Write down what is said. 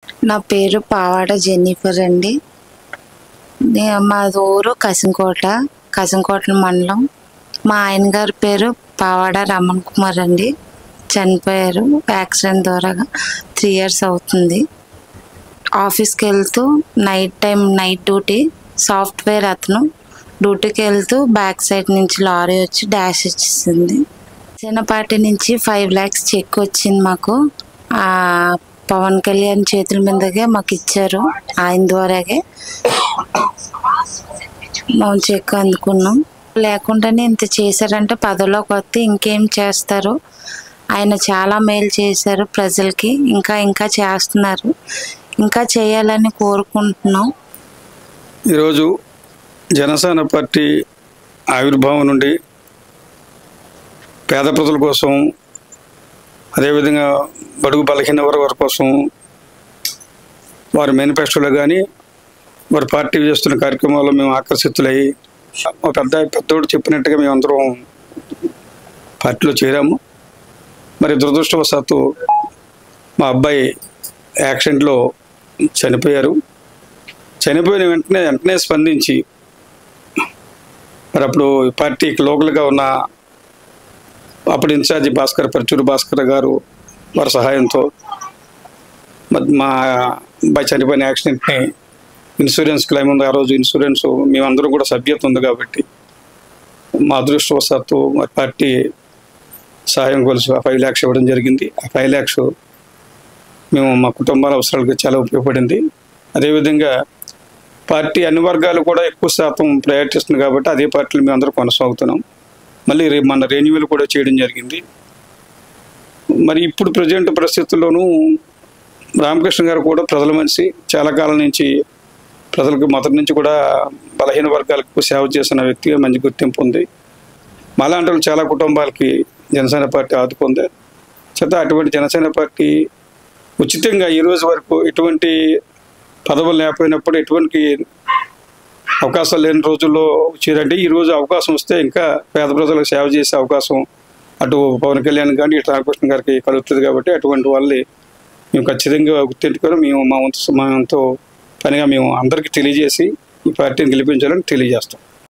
నా పేరు పావాడ జెన్నిఫర్ అండి. మాది ఊరు కసింకోట మండలం. మా ఆయన గారి పేరు పావాడ రమణ్ కుమార్ అండి. చనిపోయారు యాక్సిడెంట్ ద్వారా. 3 years అవుతుంది. ఆఫీస్కి వెళ్తూ నైట్ డ్యూటీ, సాఫ్ట్వేర్ అతను. డ్యూటీకి వెళ్తూ బ్యాక్ సైడ్ నుంచి లారీ వచ్చి డాష్ ఇచ్చేసింది. చిన్నపాటి నుంచి 5 lakhs చెక్ వచ్చింది మాకు. పవన్ కళ్యాణ్ చేతుల మీదగా మాకు ఇచ్చారు. ఆయన ద్వారాగే మేము చెక్ అందుకున్నాం. లేకుండానే ఇంత చేశారంటే పదవిలోకి వస్తే ఇంకేం చేస్తారు. ఆయన చాలా మేలు చేశారు ప్రజలకి. ఇంకా చేస్తున్నారు. ఇంకా చేయాలని కోరుకుంటున్నాం. ఈరోజు జనసేన పార్టీ ఆవిర్భావం నుండి పేద ప్రజల కోసం, అదేవిధంగా బడుగు బలహీన వర్గాల కోసం వారి మేనిఫెస్టోలో కానీ వారి పార్టీ చేస్తున్న కార్యక్రమాల్లో మేము ఆకర్షితులయ్యి ఒక పెద్దోడు చెప్పినట్టుగా మేమందరం పార్టీలో చేరాము. మరి దురదృష్టవశాత్తు మా అబ్బాయి యాక్సిడెంట్లో చనిపోయారు. చనిపోయిన వెంటనే స్పందించి మరి అప్పుడు పార్టీకి లోకల్గా ఉన్న అప్పుడు ఇన్ఛార్జి పరచూరు భాస్కర్ గారు వారి సహాయంతో మా అబ్బాయి చనిపోయిన యాక్సిడెంట్ని ఇన్సూరెన్స్ క్లెయిమ్ ఉంది. ఆ రోజు ఇన్సూరెన్స్ మేమందరం కూడా సభ్యత ఉంది కాబట్టి మా అదృష్టవశాత్తు మరి పార్టీ సహాయం కొలిసి 5 lakhs ఇవ్వడం జరిగింది. ఆ 5 lakhs మేము మా కుటుంబాల అవసరాలకు చాలా ఉపయోగపడింది. అదేవిధంగా పార్టీ అన్ని వర్గాలు కూడా ఎక్కువ శాతం ప్రయారిటిస్తుంది కాబట్టి అదే పార్టీలు మేము అందరూ కొనసాగుతున్నాం. మళ్ళీ మన రెన్యువల్ కూడా చేయడం జరిగింది. మరి ఇప్పుడు ప్రజెంట్ పరిస్థితుల్లోనూ రామకృష్ణ గారు కూడా ప్రజల మనిషి. చాలా కాలం నుంచి ప్రజలకు మొదటి నుంచి కూడా బలహీన వర్గాలకు సేవ చేసిన వ్యక్తిగా మంచి గుర్తింపు ఉంది. మాలాంటి చాలా కుటుంబాలకి జనసేన పార్టీ ఆదుకుంది. చేత అటువంటి జనసేన పార్టీ ఉచితంగా ఈ రోజు వరకు ఎటువంటి పదవులు లేకపోయినప్పుడు ఎటువంటి అవకాశాలు లేని రోజుల్లో వచ్చారంటే ఈరోజు అవకాశం వస్తే ఇంకా పేద ప్రజలకు సేవ చేసే అవకాశం అటు పవన్ కళ్యాణ్ కానీ ఇటు రామకృష్ణ గారికి కలుగుతుంది. కాబట్టి అటువంటి వాళ్ళని మేము ఖచ్చితంగా గుర్తించుకొని మేము మా వంతు పనిగా మేము అందరికీ తెలియజేసి ఈ పార్టీని గెలిపించాలని తెలియజేస్తాం.